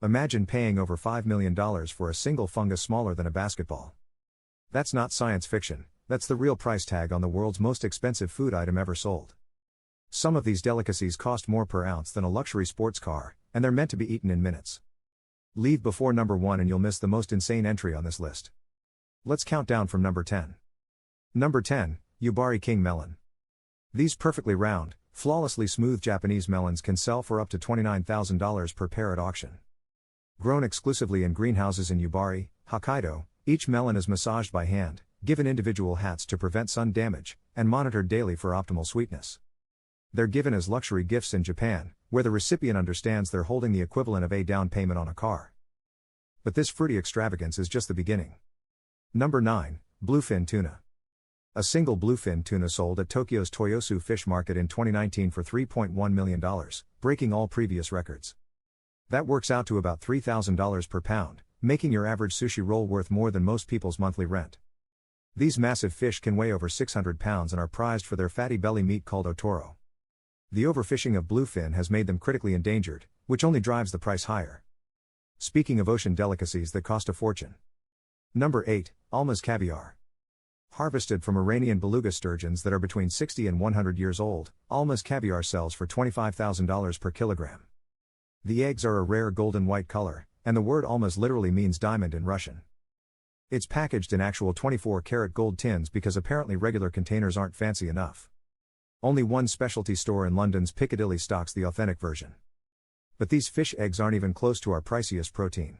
Imagine paying over $5 million for a single fungus smaller than a basketball. That's not science fiction, that's the real price tag on the world's most expensive food item ever sold. Some of these delicacies cost more per ounce than a luxury sports car, and they're meant to be eaten in minutes. Leave before number 1 and you'll miss the most insane entry on this list. Let's count down from number 10. Number 10, Yubari King Melon. These perfectly round, flawlessly smooth Japanese melons can sell for up to $29,000 per pair at auction. Grown exclusively in greenhouses in Yubari, Hokkaido, each melon is massaged by hand, given individual hats to prevent sun damage, and monitored daily for optimal sweetness. They're given as luxury gifts in Japan, where the recipient understands they're holding the equivalent of a down payment on a car. But this fruity extravagance is just the beginning. Number 9, Bluefin Tuna. A single bluefin tuna sold at Tokyo's Toyosu Fish Market in 2019 for $3.1 million, breaking all previous records. That works out to about $3,000 per pound, making your average sushi roll worth more than most people's monthly rent. These massive fish can weigh over 600 pounds and are prized for their fatty belly meat called otoro. The overfishing of bluefin has made them critically endangered, which only drives the price higher. Speaking of ocean delicacies that cost a fortune. Number 8, Alma's Caviar. Harvested from Iranian beluga sturgeons that are between 60 and 100 years old, Alma's Caviar sells for $25,000 per kilogram. The eggs are a rare golden white color, and the word Alma's literally means diamond in Russian. It's packaged in actual 24-karat gold tins because apparently regular containers aren't fancy enough. Only one specialty store in London's Piccadilly stocks the authentic version. But these fish eggs aren't even close to our priciest protein.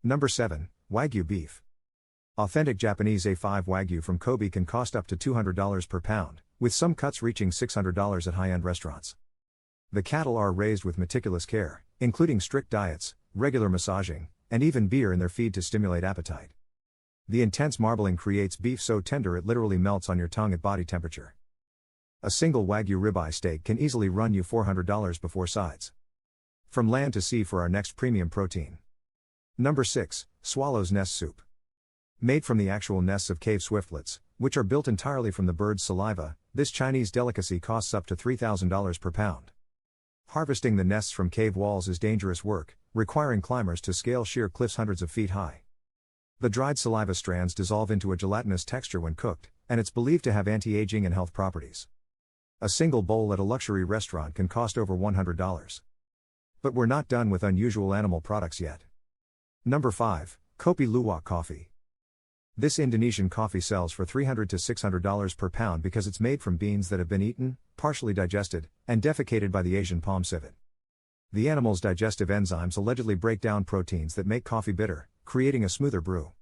Number 7, Wagyu beef. Authentic Japanese A5 Wagyu from Kobe can cost up to $200 per pound, with some cuts reaching $600 at high-end restaurants. The cattle are raised with meticulous care, including strict diets, regular massaging, and even beer in their feed to stimulate appetite. The intense marbling creates beef so tender it literally melts on your tongue at body temperature. A single Wagyu ribeye steak can easily run you $400 before sides. From land to sea for our next premium protein. Number 6, Swallow's Nest Soup. Made from the actual nests of cave swiftlets, which are built entirely from the bird's saliva, this Chinese delicacy costs up to $3,000 per pound. Harvesting the nests from cave walls is dangerous work, requiring climbers to scale sheer cliffs hundreds of feet high. The dried saliva strands dissolve into a gelatinous texture when cooked, and it's believed to have anti-aging and health properties. A single bowl at a luxury restaurant can cost over $100. But we're not done with unusual animal products yet. Number 5, Kopi Luwak coffee. This Indonesian coffee sells for $300 to $600 per pound because it's made from beans that have been eaten, partially digested, and defecated by the Asian palm civet. The animal's digestive enzymes allegedly break down proteins that make coffee bitter, creating a smoother brew.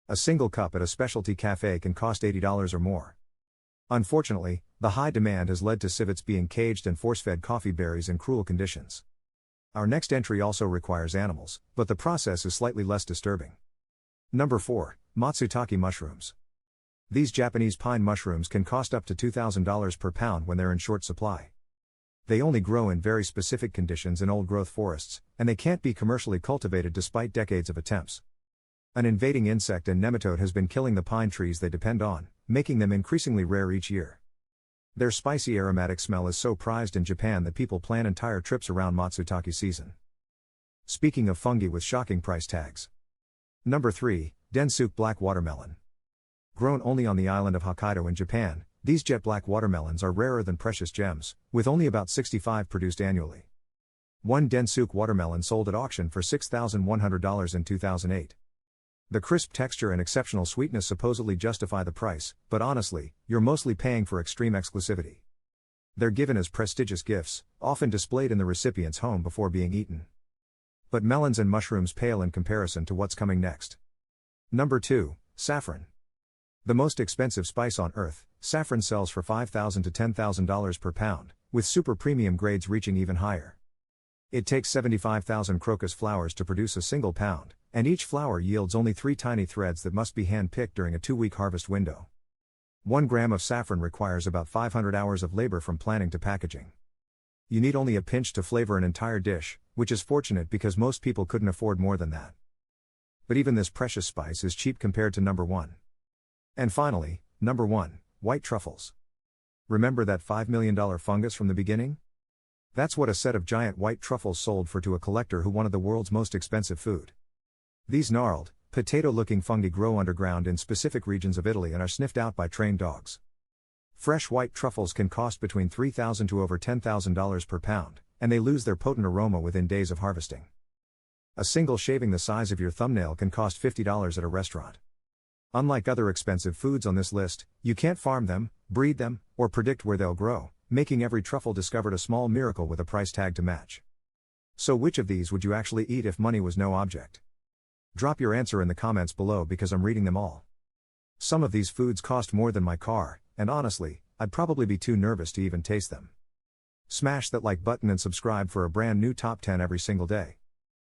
A single cup at a specialty cafe can cost $80 or more. Unfortunately, the high demand has led to civets being caged and force-fed coffee berries in cruel conditions. Our next entry also requires animals, but the process is slightly less disturbing. Number 4, Matsutake mushrooms. These Japanese pine mushrooms can cost up to $2,000 per pound when they're in short supply. They only grow in very specific conditions in old-growth forests, and they can't be commercially cultivated despite decades of attempts. An invading insect and nematode has been killing the pine trees they depend on, making them increasingly rare each year. Their spicy aromatic smell is so prized in Japan that people plan entire trips around Matsutake season. Speaking of fungi with shocking price tags. Number 3, Densuke Black Watermelon. Grown only on the island of Hokkaido in Japan, these jet black watermelons are rarer than precious gems, with only about 65 produced annually. One Densuke watermelon sold at auction for $6,100 in 2008. The crisp texture and exceptional sweetness supposedly justify the price, but honestly, you're mostly paying for extreme exclusivity. They're given as prestigious gifts, often displayed in the recipient's home before being eaten. But melons and mushrooms pale in comparison to what's coming next. Number 2, Saffron. The most expensive spice on earth, saffron sells for $5,000 to $10,000 per pound, with super premium grades reaching even higher. It takes 75,000 crocus flowers to produce a single pound, and each flower yields only 3 tiny threads that must be hand-picked during a 2-week harvest window. 1 gram of saffron requires about 500 hours of labor from planting to packaging. You need only a pinch to flavor an entire dish, which is fortunate because most people couldn't afford more than that. But even this precious spice is cheap compared to number 1. And finally, number 1, white truffles. Remember that $5 million fungus from the beginning? That's what a set of giant white truffles sold for to a collector who wanted the world's most expensive food. These gnarled, potato-looking fungi grow underground in specific regions of Italy and are sniffed out by trained dogs. Fresh white truffles can cost between $3,000 to over $10,000 per pound, and they lose their potent aroma within days of harvesting. A single shaving the size of your thumbnail can cost $50 at a restaurant. Unlike other expensive foods on this list, you can't farm them, breed them, or predict where they'll grow, making every truffle discovered a small miracle with a price tag to match. So which of these would you actually eat if money was no object? Drop your answer in the comments below because I'm reading them all. Some of these foods cost more than my car, and honestly, I'd probably be too nervous to even taste them. Smash that like button and subscribe for a brand new top 10 every single day.